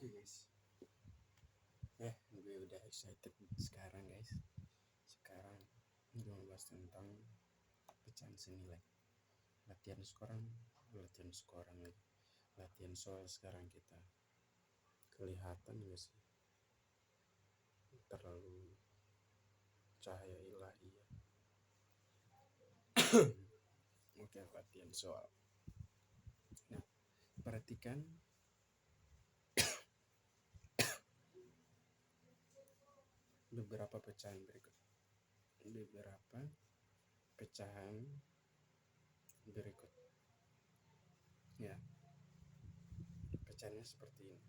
Oke guys, gue udah excited sekarang guys. Sekarang gue membahas tentang pecahan senilai. Latihan sekarang lagi. Latihan soal sekarang kita. Kelihatan gak sih? Terlalu cahaya ilahi ya. Oke, latihan soal. Nah, perhatikan beberapa pecahan berikut. Beberapa pecahan berikut. Ya, pecahannya seperti ini.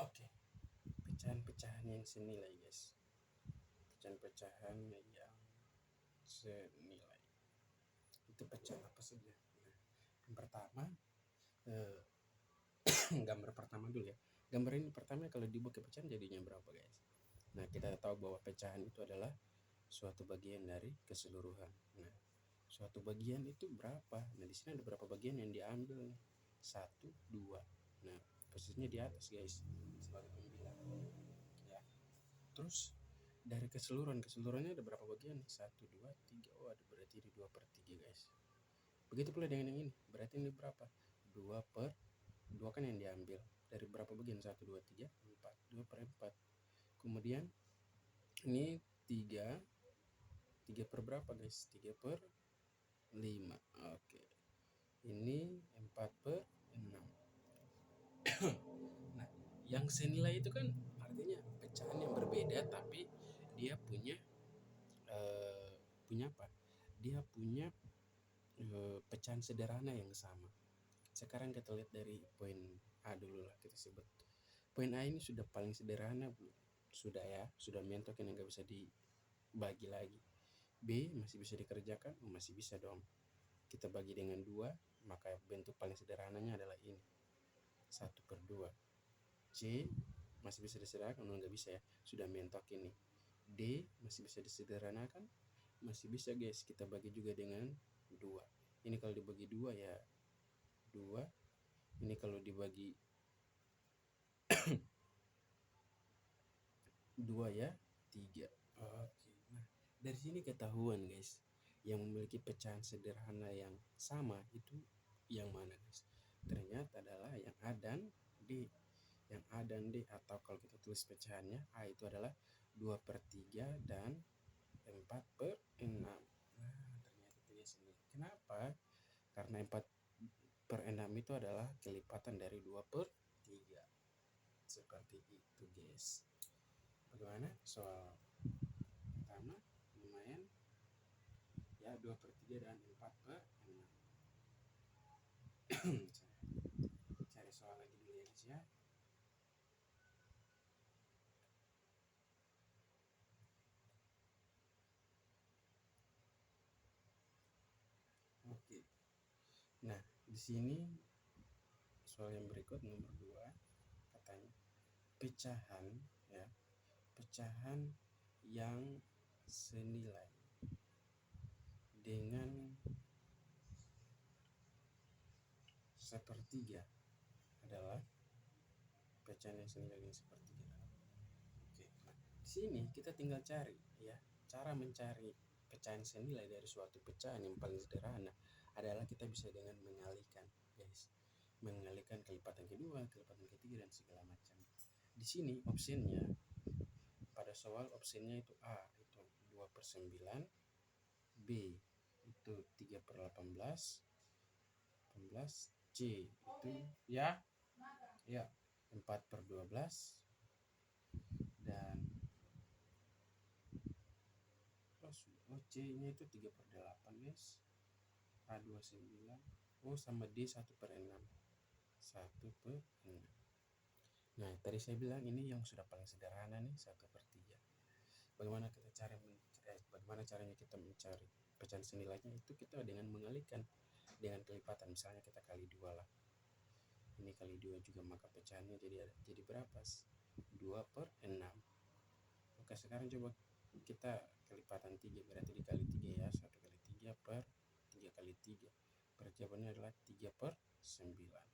Oke, pecahan-pecahan yang senilai guys. Pecahan-pecahan yang senilai itu pecahan apa saja? Nah, yang pertama gambar pertama dulu ya. Gambar ini pertama kalau dibuat ke pecahan jadinya berapa guys? Nah, kita tahu bahwa pecahan itu adalah suatu bagian dari keseluruhan. Nah, suatu bagian itu berapa? Nah, di sini ada berapa bagian yang diambil? 1, 2. Nah, posisinya di atas guys sebagai pembilang. Ya. Terus dari keseluruhannya ada berapa bagian? 1, 2, 3. Oh, ada berarti di 2/3 guys. Begitu pula dengan yang ini. Berarti ini berapa? 2/2 kan yang diambil. Dari berapa bagian? 1, 2, 3, 4. 2/4. Kemudian ini 3. 3 per berapa guys? 3/5. Oke. Ini 4/6. Nah, yang senilai itu kan artinya pecahan yang berbeda tapi dia punya apa? Dia punya pecahan sederhana yang sama. Sekarang kita lihat dari poin A dulu lah kita sebut. Poin A ini sudah paling sederhana belum? Sudah ya, sudah mentok yang nggak bisa dibagi lagi. B masih bisa dikerjakan? Oh, masih bisa dong. Kita bagi dengan 2, maka bentuk paling sederhananya adalah ini. 1/2. C masih bisa disederhanakan? Oh, nggak bisa ya, sudah mentok ini. D masih bisa disederhanakan? Masih bisa guys, kita bagi juga dengan 2. Ini kalau dibagi 2 ya 2. Ini kalau dibagi 2 ya 3. Oke. Nah, dari sini ketahuan guys, yang memiliki pecahan sederhana yang sama itu yang mana guys? Ternyata adalah yang A dan D. Yang A dan D, atau kalau kita tulis pecahannya A itu adalah 2/3 dan 4/6. Nah, ternyata tidak sini. Kenapa? Karena 4/6 itu adalah kelipatan dari 2/3. Seperti itu guys. Bagaimana soal pertama? Lumayan ya, 2/3 dan 4/6. Cari soal lagi dulu ya guys ya. Oke. Nah, di sini soal yang berikut nomor 2 katanya pecahan ya, pecahan yang senilai dengan 1/3 adalah pecahan yang senilai dengan 1/3. Oke. Nah, di sini kita tinggal cari ya, cara mencari pecahan senilai dari suatu pecahan yang paling sederhana adalah kita bisa dengan mengalihkan guys, mengalihkan kelipatan kedua, kelipatan ketiga dan segala macam. Di sini opsinya pada soal opsinya itu A itu 2/9, B itu 3/18, C itu ya 4/12, dan C nya itu 3/8 guys, A 29, sama D 1/6. Nah tadi saya bilang ini yang sudah paling sederhana nih, 1/3. Bagaimana caranya kita mencari pecahan senilainya? Itu kita dengan mengalihkan dengan kelipatan. Misalnya kita kali 2 lah, ini kali 2 juga, maka pecahannya jadi berapa? 2/6. Oke, sekarang coba kita kelipatan 3, berarti dikali 3 ya, 1 kali 3 per 3 kali 3. Jawabannya adalah 3/9.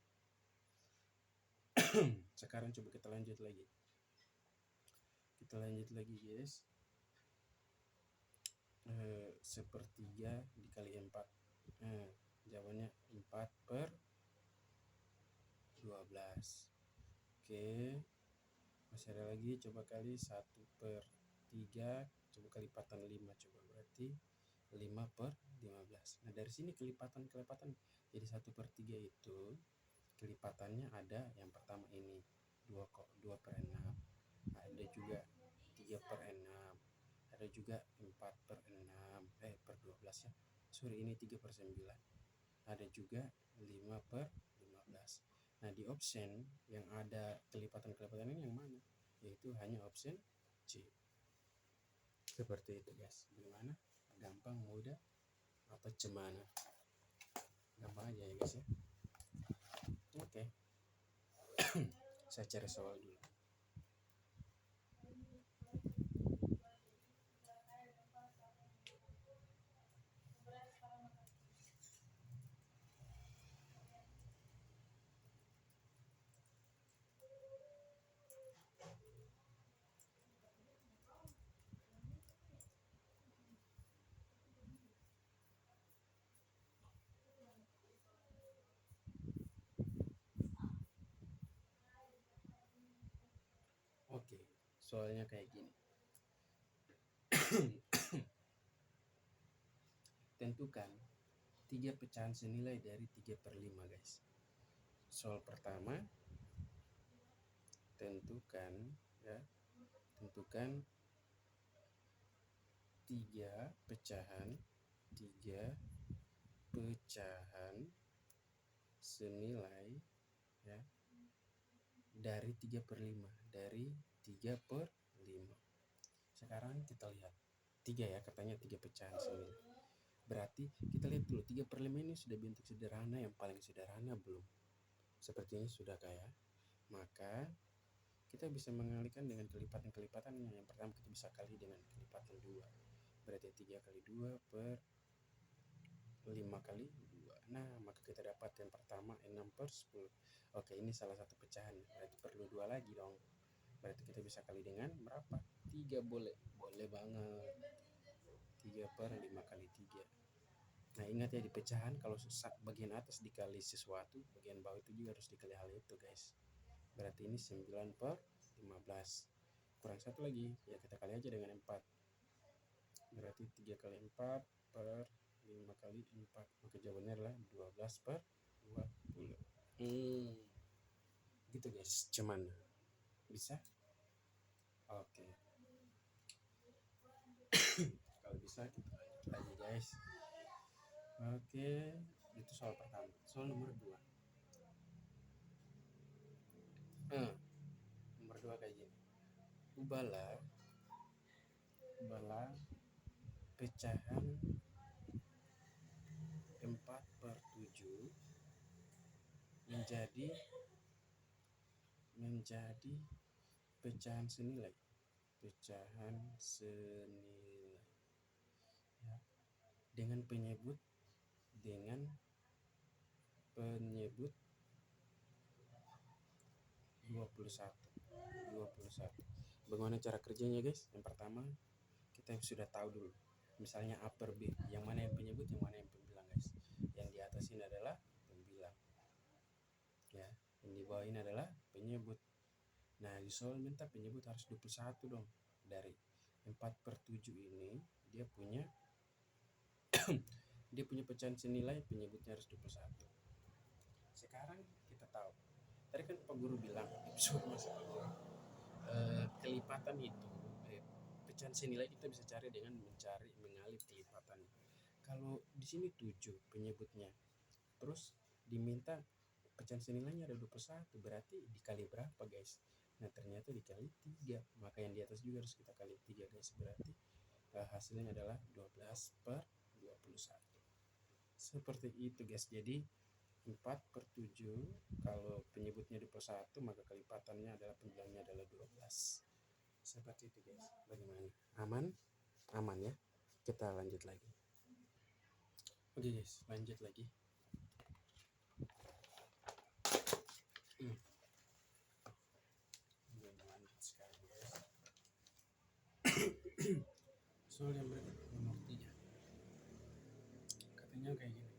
Sekarang coba kita lanjut lagi guys. 1/3 dikali 4, jawabannya 4/12. Oke, masih ada lagi, coba kali 1/3, coba kelipatan 5, coba berarti 5/15. Nah dari sini kelipatan jadi 1/3 itu kelipatannya ada yang pertama ini 2/6, ada juga 3/6, ada juga 4/6 ya, sorry ini 3/9, ada juga 5/15. Nah di option yang ada kelipatan ini yang mana? Yaitu hanya option C. Seperti itu guys. Gimana? Gampang, mudah, atau cemana? Gampang aja ya guys ya. Oke. Saya cari soal dulu. Oke, soalnya kayak gini. Tentukan 3 pecahan senilai dari 3/5 guys. Soal pertama, tentukan 3 pecahan senilai ya dari 3/5, dari 3/5. Sekarang kita lihat 3 ya, katanya 3 pecahan senilai. Berarti kita lihat dulu 3/5 ini sudah bentuk sederhana, yang paling sederhana belum? Sepertinya sudah kayak. Maka kita bisa mengalihkan dengan kelipatan-kelipatannya. Yang pertama kita bisa kali dengan kelipatan 2. Berarti 3 kali 2 per 5 kali 2. Nah, maka kita dapat yang pertama 6/10. Oke, ini salah satu pecahan. Berarti perlu 2 lagi dong. Berarti kita bisa kali dengan berapa? 3 boleh. Boleh banget. 3/5 kali 3. Nah, ingat ya, di pecahan kalau bagian atas dikali sesuatu, bagian bawah itu juga harus dikali hal itu, guys. Berarti ini 9/15. Kurang satu lagi, ya kita kali aja dengan 4. Berarti 3 kali 4 per 5 kali 4. Maka jawabannya adalah 12/20. Gitu guys, cuman bisa? Oke. Kalau bisa kita lanjut lagi guys. Oke, itu soal pertama. Soal nomor 2. Nomor 2 kayak gini. Ubahlah pecahan 4/7 menjadi pecahan senilai ya, dengan penyebut 21. Bagaimana cara kerjanya guys? Yang pertama kita sudah tahu dulu, misalnya A per B, yang mana yang penyebut, yang mana yang pembilang guys. Yang di atas ini adalah pembilang ya, yang di bawah ini adalah penyebut. Nah di soal minta penyebut harus 21 dong. Dari 4/7 ini dia punya dia punya pecahan senilai penyebutnya harus 21. Sekarang kita tahu, tadi kan Pak Guru bilang episode masa Pak Guru, kelipatan itu, pecahan senilai kita bisa cari dengan mengalih kelipatan. Kalau di sini 7 penyebutnya, terus diminta pecahan senilainya ada 21, berarti dikali berapa guys? Nah ternyata dikali 3, maka yang di atas juga harus kita kali 3 guys, berarti hasilnya adalah 12/21. Seperti itu guys. Jadi 4/7, kalau penyebutnya 21 maka kelipatannya adalah penjumlahnya adalah 12. Seperti itu guys. Bagaimana? Aman? Aman ya. Kita lanjut lagi. Oke guys, lanjut lagi. Lanjut sekarang guys. Soal yang berikut nomor 3. Katanya kayak gini.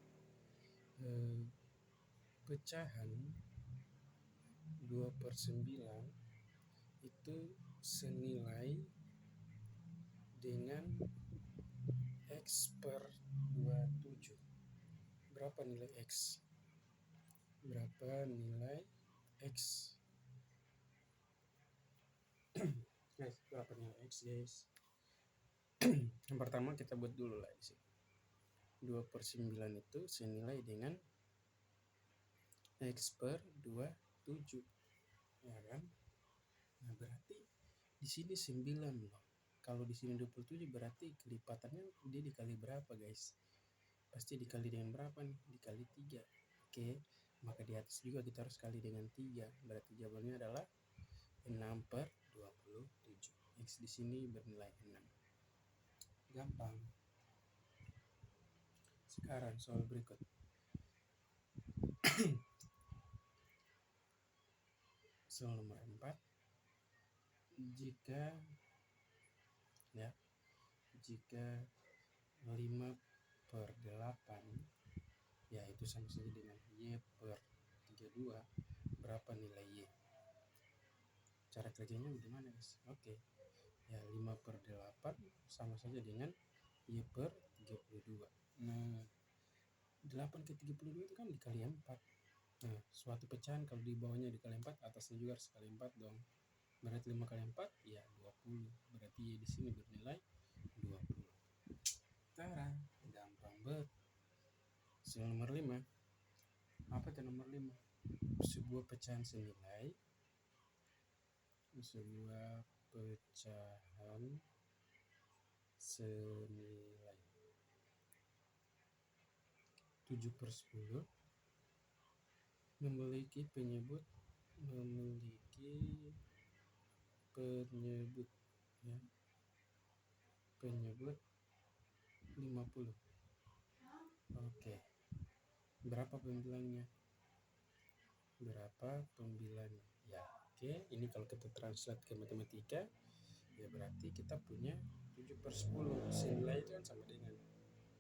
Pecahan 2/9 itu senilai dengan X/27. Berapa nilai X? Berapa nilai X? Guys, berapa nilai X guys? Yang pertama kita buat dulu lah di sini. 2/9 itu senilai dengan X/27. Ya kan? Nah, berarti di sini 9 loh. Kalau di sini 27 berarti kelipatannya dia dikali berapa guys? Pasti dikali dengan berapa nih? Dikali 3. Oke, maka di atas juga kita harus kali dengan 3. Berarti jawabannya adalah 6/27. X di sini bernilai 6. Gampang. Sekarang soal berikut. Soal nomor 4. Jika 5/8 ya itu sama saja dengan Y/32, berapa nilai Y? Cara kerjanya bagaimana guys? Oke. Ya 5/8 sama saja dengan Y/32. Nah 8/32 itu kan dikali 4. Nah suatu pecahan kalau di bawahnya dikali 4, atasnya juga harus kali 4 dong. Berarti 5 kali 4 ya 20. Berarti Y di sini bernilai 20. Tara, gampang banget. Soal nomor 5. Apa itu nomor 5? Sebuah pecahan senilai 7/10 memiliki penyebut ya, penyebut 50. Oke. Berapa pembilangnya? Ya, oke. Ini kalau kita translate ke matematika, ya berarti kita punya 7/10. Senilai itu kan sama dengan,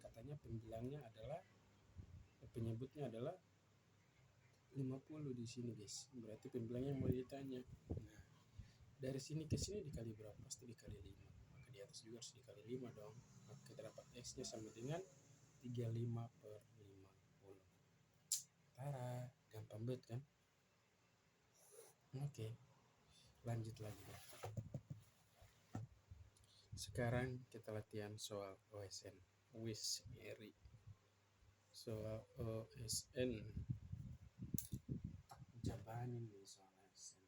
katanya pembilangnya adalah, penyebutnya adalah 50 di sini guys. Berarti pembilangnya mau ditanya. Nah, dari sini ke sini dikali berapa? Pasti dikali 5. Maka di atas juga harus dikali 5 dong. Maka kita dapat X-nya sama dengan 35/50. Tara, gampang banget kan? Oke. Lanjut lagi deh. Sekarang kita latihan soal OSN. Wis ngeri. Soal OSN. Jabanin nih soal OSN.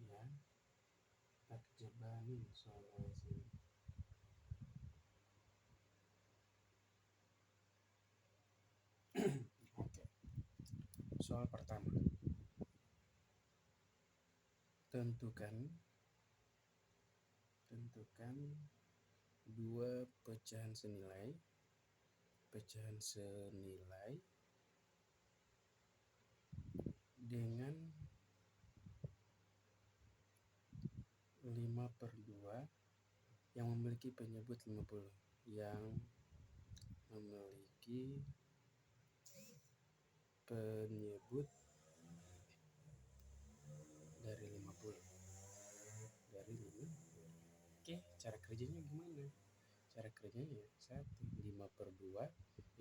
Ya. Tak jabanin soal OSN. Oke. Soal pertama. Tentukan dua pecahan senilai dengan 5/2 yang memiliki penyebut 50. Yang memiliki penyebut cara kerjanya gimana? Cara kerjanya 1/5/2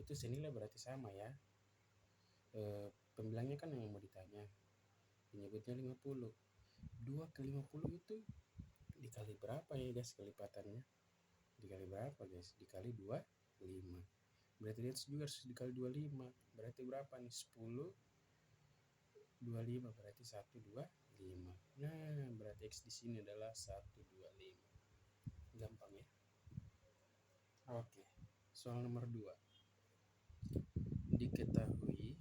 itu senilai berarti sama ya. Pembilangnya kan yang mau ditanya, penyebutnya 50. 2 ke 50 itu dikali berapa ya guys kelipatannya? Dikali berapa guys? Dikali 25. Berarti dia juga harus dikali 25. Berarti berapa nih? 10 25 berarti 125. Nah, berarti X di sini adalah 125. Gampang ya. Oke. Soal nomor 2. Diketahui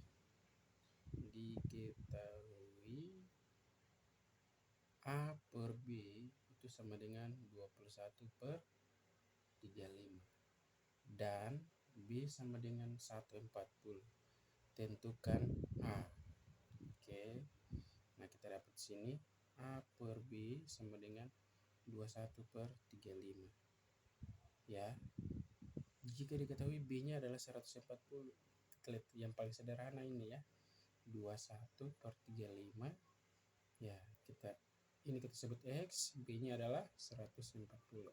A per B itu sama dengan 21/35 dan B sama dengan 1/40. Tentukan A. Oke. Nah, kita dapat sini A per B sama dengan 21/35. Ya. Jika diketahui B-nya adalah 140, yang paling sederhana ini ya. 21/35. Ya, ini kita sebut X, B-nya adalah 140.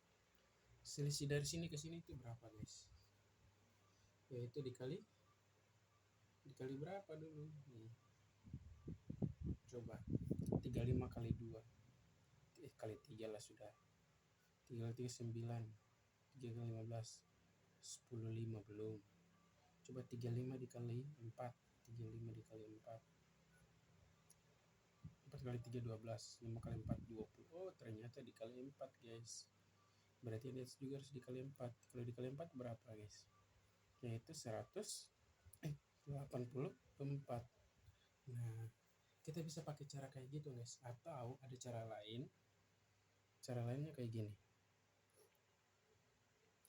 Selisih dari sini ke sini itu berapa, guys? Yaitu dikali berapa dulu? Nih. Coba 35 kali 2. Kali 3 lah sudah. 3 kali 3 9. 3 kali 15. 10/5 belum. Coba 35 dikali 4. 35 dikali 4. 4 kali 3 12. 5 kali 4 20. Oh, ternyata dikali 4, guys. Berarti ini juga harus dikali 4. Kalau dikali 4 berapa, guys? Yaitu 184. Nah, kita bisa pakai cara kayak gitu, guys. Atau ada cara lain. Cara lainnya kayak gini.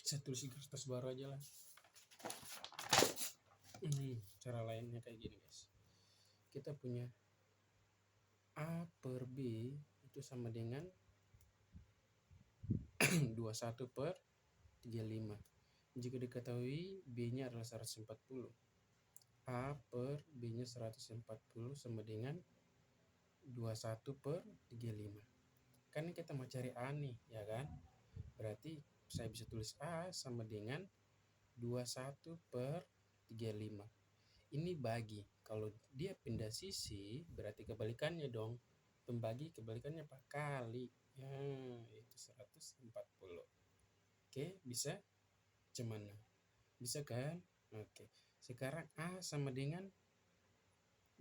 Saya tulis di kertas baru aja lah. Cara lainnya kayak gini, guys. Kita punya A per B itu sama dengan 21/35. Jika diketahui B-nya adalah 140, A per B-nya 140 sama dengan 21/35. Kan kita mau cari A nih, ya kan? Berarti saya bisa tulis A sama dengan 21/35. Ini bagi. Kalau dia pindah sisi, berarti kebalikannya dong. Pembagi kebalikannya apa? Kali. Ya, itu 140. Oke, bisa? Cuman bisa kan? Oke. Sekarang A sama dengan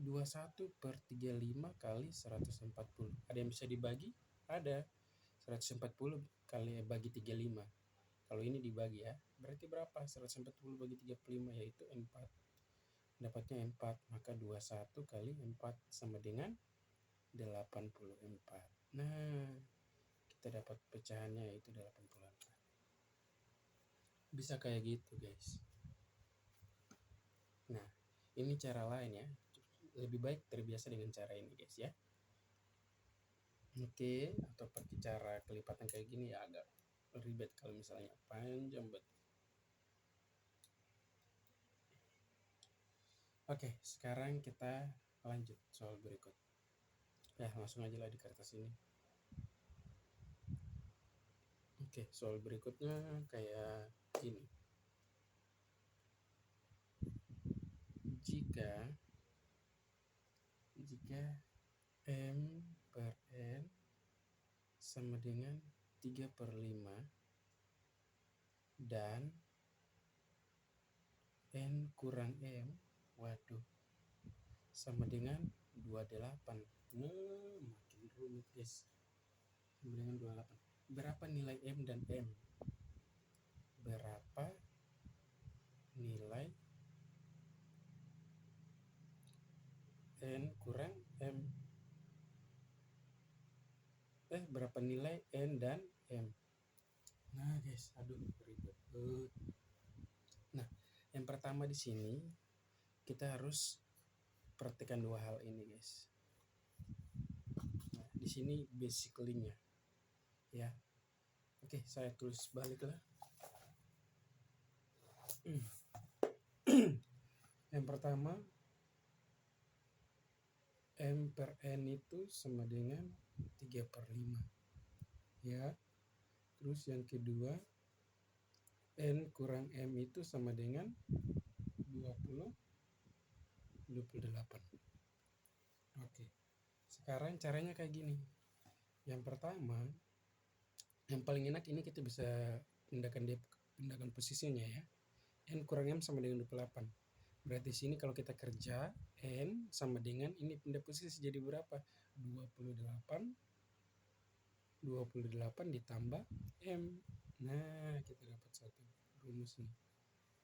21/35 kali 140. Ada yang bisa dibagi? Ada. 140 kali bagi 35. Kalau ini dibagi ya. Berarti berapa? 140 bagi 35 yaitu 4. Dapatnya 4. Maka 21 kali 4 sama dengan 84. Nah, kita dapat pecahannya yaitu 84. Bisa kayak gitu, guys. Nah, ini cara lain ya. Lebih baik terbiasa dengan cara ini, guys ya. Oke, atau pakai cara kelipatan kayak gini ya agak ribet kalau misalnya panjang banget. Oke, sekarang kita lanjut soal berikut. Ya, langsung aja lah di kertas ini. Oke, soal berikutnya kayak gini. Jika M per N sama dengan 3/5 dan N kurang M, waduh, sama dengan 28. Nah, makin rumit, guys. Sama dengan 28. Berapa nilai M dan M? Berapa nilai N kurang M? Berapa nilai N dan M? Nah, guys, aduh ribet. Nah, yang pertama di sini kita harus perhatikan dua hal ini, guys. Nah, di sini basically-nya. Ya. Oke, saya tulis balik lah. Yang pertama, M per N itu sama dengan 3/5. Ya. Terus yang kedua, N kurang M itu sama dengan 28. Oke, sekarang caranya kayak gini. Yang pertama, yang paling enak ini kita bisa pindahkan posisinya ya. N kurang M sama dengan 28. Berarti sini kalau kita kerja, N sama dengan ini pindah posisi jadi berapa? 28 ditambah M. Nah, kita dapat satu rumus nih.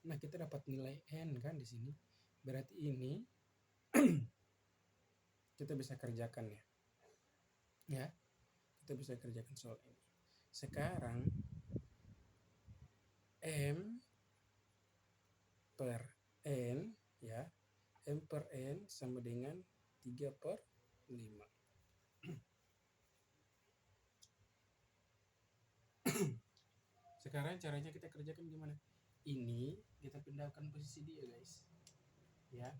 Nah, kita dapat nilai N kan di sini. Berarti ini kita bisa kerjakan ya. Ya, kita bisa kerjakan soal ini. Sekarang M per N ya, M per N sama dengan 3/5. Sekarang caranya kita kerjakan gimana? Ini kita pindahkan posisi dia guys. Ya.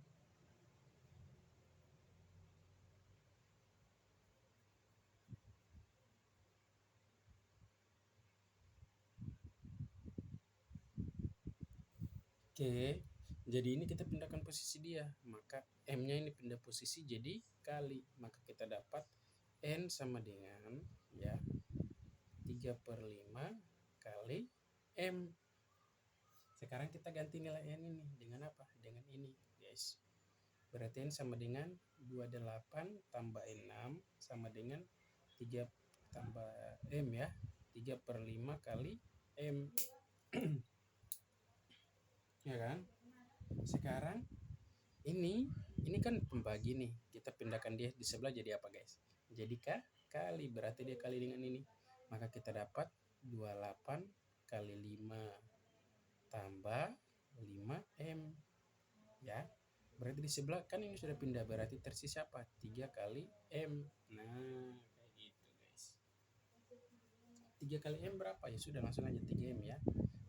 Oke, jadi ini kita pindahkan posisi dia. Maka M-nya ini pindah posisi jadi kali. Maka kita dapat N sama dengan ya 3/5 kali M. Sekarang kita ganti nilai N ini dengan apa? Dengan ini guys. Berarti N sama dengan 28 tambah 6 sama dengan 3 tambah M ya. 3/5 kali M. Ya kan? Sekarang ini kan pembagi nih. Kita pindahkan dia di sebelah jadi apa guys? Jadi kali, berarti dia kali dengan ini. Maka kita dapat 28 kali 5 tambah 5M. Ya. Berarti di sebelah kan ini sudah pindah, berarti tersisa apa? 3 kali M. Nah, kayak gitu guys. 3 kali M berapa? Ya sudah langsung aja 3M ya.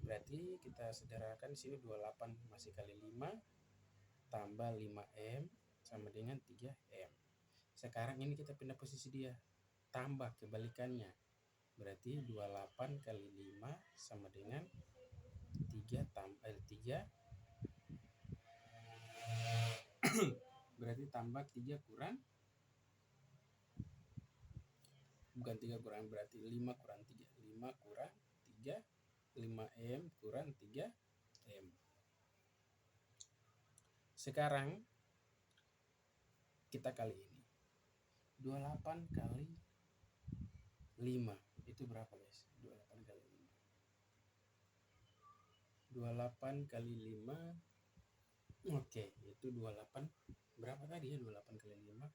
Berarti kita sederhanakan di sini 28 masih kali 5 tambah 5M sama dengan 3M. Sekarang ini kita pindah posisi dia. Tambah kebalikannya. Berarti 28 kali 5 sama dengan 3 tambah 3. Berarti tambah 3 kurang, bukan 3 kurang, berarti 5 kurang 3. 5 kurang 3, 5M kurang 3M. Sekarang kita kali ini 28 kali 5 itu berapa guys? 28 kali 5. 28 kali 5. Oke, itu 28 berapa tadi ya? 28 kali 5.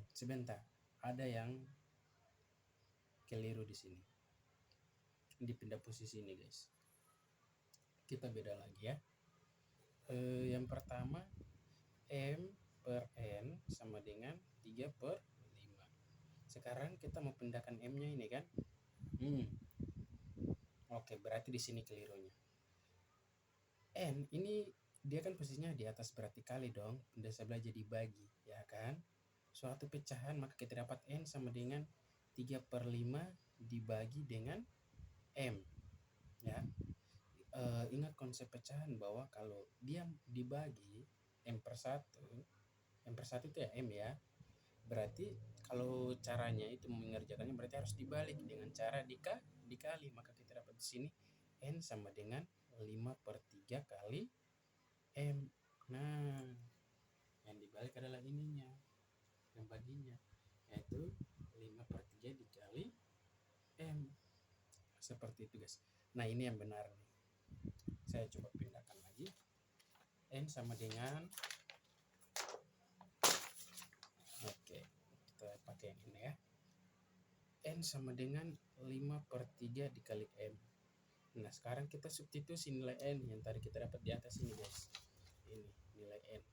Sebentar, ada yang keliru di sini. Dipindah posisi ini guys. Kita beda lagi ya. Yang pertama M per N sama dengan 3/5. Sekarang kita mau pindahkan M-nya ini kan. Oke, berarti di sini kelirunya. N ini dia kan posisinya di atas, berarti kali dong. Pindah sebelah jadi bagi, ya kan? Suatu pecahan maka kita dapat N sama dengan 3/5 dibagi dengan M. Ya. Ingat konsep pecahan bahwa kalau dia dibagi M per 1 itu ya M ya. Berarti kalau caranya itu mengerjakannya berarti harus dibalik dengan cara dikali. Maka kita dapat di sini N sama dengan 5/3 kali M. Nah, yang dibalik adalah ininya, yang baginya, yaitu 5/3 dikali M. Seperti itu guys. Nah, ini yang benar nih. Saya coba pindahkan lagi. N sama dengan, oke, kita pakai yang ini ya. N sama dengan 5/3 dikali M. Nah, sekarang kita substitusi nilai N yang tadi kita dapat di atas ini guys. Ini nilai N.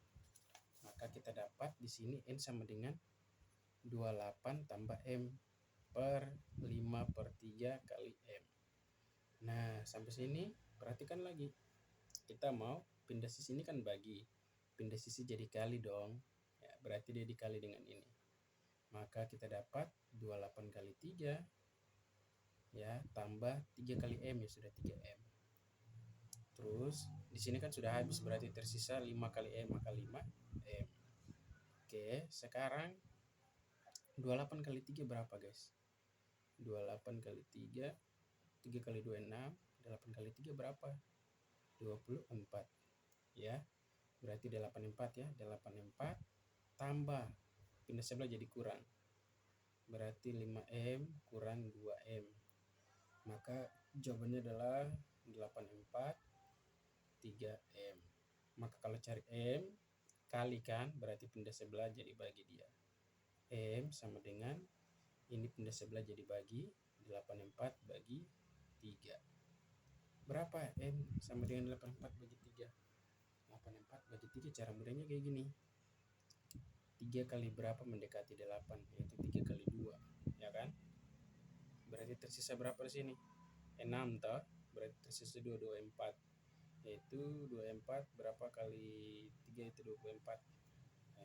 Maka kita dapat di sini N sama dengan 28 tambah M per 5/3 kali M. Nah, sampai sini perhatikan lagi. Kita mau pindah sisi ini kan bagi. Pindah sisi jadi kali dong. Ya, berarti dia dikali dengan ini. Maka kita dapat 28 kali 3. ya, tambah 3 kali M ya sudah 3M. Terus di sini kan sudah habis, berarti tersisa 5 kali M maka 5M. Oke, sekarang 28 kali 3 berapa, guys? 28 kali 3, 3 kali 2 6, 8 kali 3 berapa? 24. Ya. Berarti 84 ya, 84 tambah pindah sebelah jadi kurang. Berarti 5M kurang 2M. Maka jawabannya adalah 84 3M. Maka kalau cari M kalikan, berarti pindah sebelah jadi bagi dia. M sama dengan ini pindah sebelah jadi bagi 84 bagi 3. Berapa M sama dengan 84 bagi 3? 84 bagi 3 cara mudahnya kayak gini. 3 kali berapa mendekati 8? Yaitu 3 kali 2, ya kan? Berarti tersisa berapa di sini? 6 toh. Berarti tersisa 2, 24. Yaitu 24 berapa kali 3 itu 24.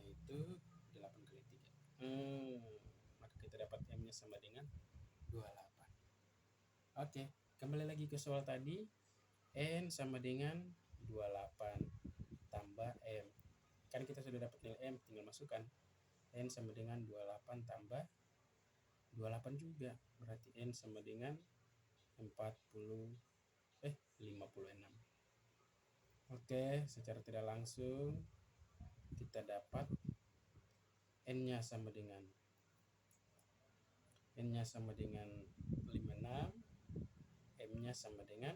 Yaitu 8 kali 3. Maka kita dapat M-nya sama dengan 28. Oke, kembali lagi ke soal tadi. N sama dengan 28 tambah M. Kan kita sudah dapat nilai M, tinggal masukkan. N sama dengan 28 tambah 28 juga. Berarti N sama dengan 56. Oke, secara tidak langsung kita dapat N-nya sama dengan 56, M-nya sama dengan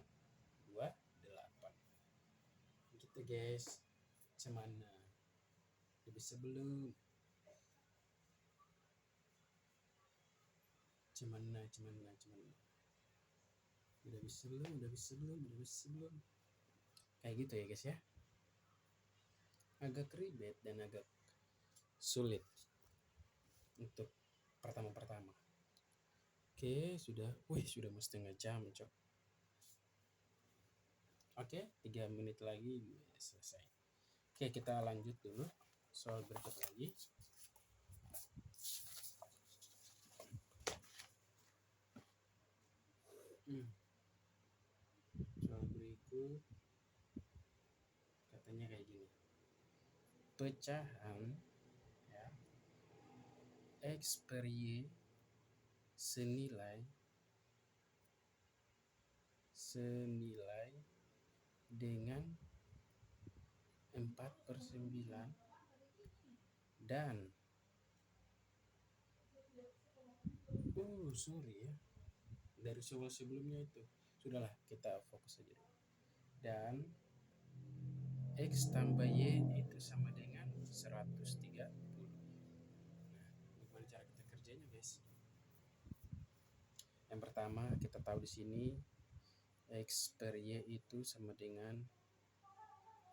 28. Gitu guys. Cemana? Lebih sebelum. Cemana. Udah sebelum. Kayak gitu ya guys ya. Agak ribet dan agak sulit untuk pertama-pertama. Oke, sudah mau setengah jam, cok. Oke, 3 menit lagi selesai. Oke, kita lanjut dulu soal berikut lagi. Soal berikut katanya kayak gini. Pecahan ya, X per Y senilai dengan 4/9 dan sorry ya, dari soal sebelumnya itu sudahlah, kita fokus aja dulu. Dan X tambah Y itu sama dengan 130. Nah, bagaimana cara kita kerjanya, guys? Yang pertama, kita tahu di sini X per Y itu sama dengan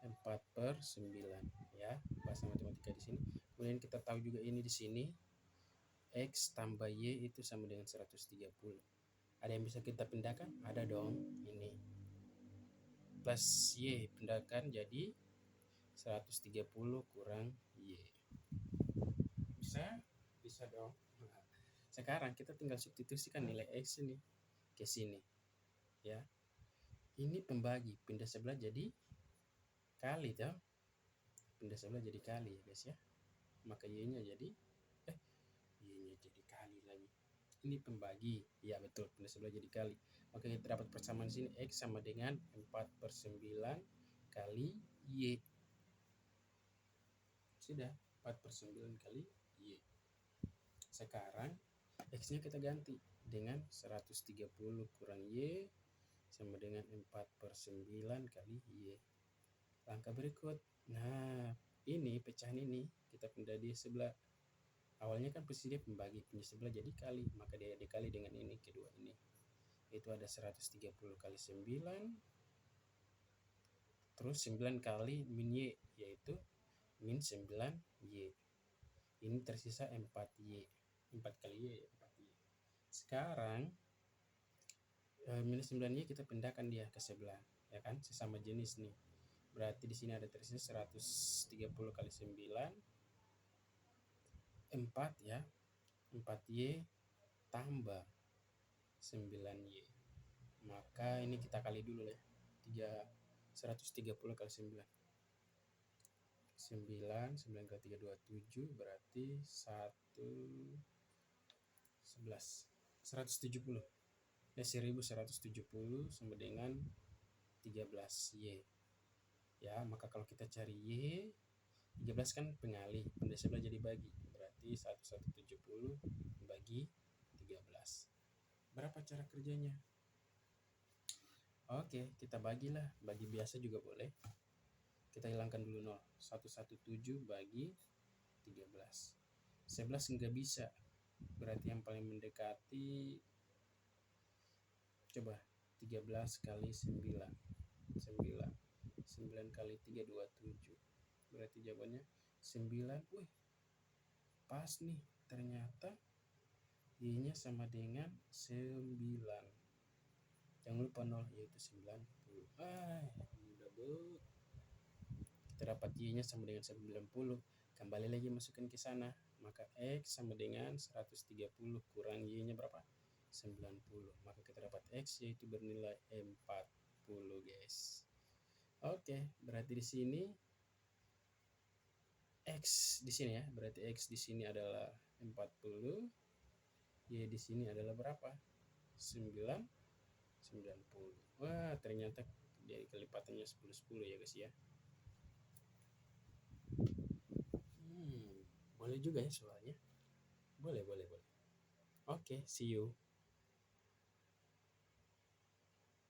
4/9 ya, bahasa matematika di sini. Kemudian kita tahu juga ini di sini X tambah Y itu sama dengan 130. Ada yang bisa kita pindahkan? Ada dong. Ini plus Y pindahkan jadi 130 kurang Y. Bisa dong. Nah, sekarang kita tinggal substitusikan nilai X ini ke sini ya. Ini pembagi, pindah sebelah jadi kali toh. Pindah sebelah jadi kali ya guys ya. Maka Y-nya jadi Y-nya jadi kali lagi. Ini pembagi, ya betul, pindah sebelah jadi kali. Maka kita dapat persamaan di sini X sama dengan 4/9 kali Y. Sudah, 4/9 kali Y. Sekarang X-nya kita ganti dengan 130 kurang Y sama dengan 4/9 kali Y. Langkah berikut, nah ini pecahan ini kita pindah di sebelah. Awalnya kan posisi dia pembagi, pindah sebelah jadi kali, maka dia dikali dengan ini, kedua ini. Itu ada 130 kali 9, terus 9 kali min Y, yaitu min 9Y. Ini tersisa 4Y. 4 kali Y, 4Y. Sekarang minus 9Y kita pindahkan dia ke sebelah, ya kan? Sesama jenis nih. Berarti di sini ada tersisa 130 kali 9, 4 ya. 4Y tambah 9Y. Maka ini kita kali dulu ya. 130 kali 9. 9 kali 3 27 berarti 1170. 1170 sama dengan 13Y. Ya, maka kalau kita cari Y, 13 kan pengali, benda sebelah jadi bagi. Berarti 1170 bagi 13. Berapa cara kerjanya? Oke, kita bagilah. Bagi biasa juga boleh. Kita hilangkan dulu 0. 117 bagi 13. 11 enggak bisa. Berarti yang paling mendekati, coba 13 kali 9. 9 kali 3 27. Berarti jawabannya 9. Wih, pas nih. Ternyata Y-nya sama dengan 9. Jangan lupa 0, yaitu 90. Mudah bu. Kita dapat Y-nya sama dengan 90. Kembali lagi masukkan ke sana. Maka X sama dengan 130 kurang Y-nya berapa? 90. Maka kita dapat X yaitu bernilai 40, guys. Oke, berarti di sini X di sini ya. Berarti X di sini adalah 40. Y di sini adalah berapa? 90. Wah, ternyata jadi kelipatannya 10 ya, guys ya. Boleh juga ya soalnya. Boleh. Oke, see you.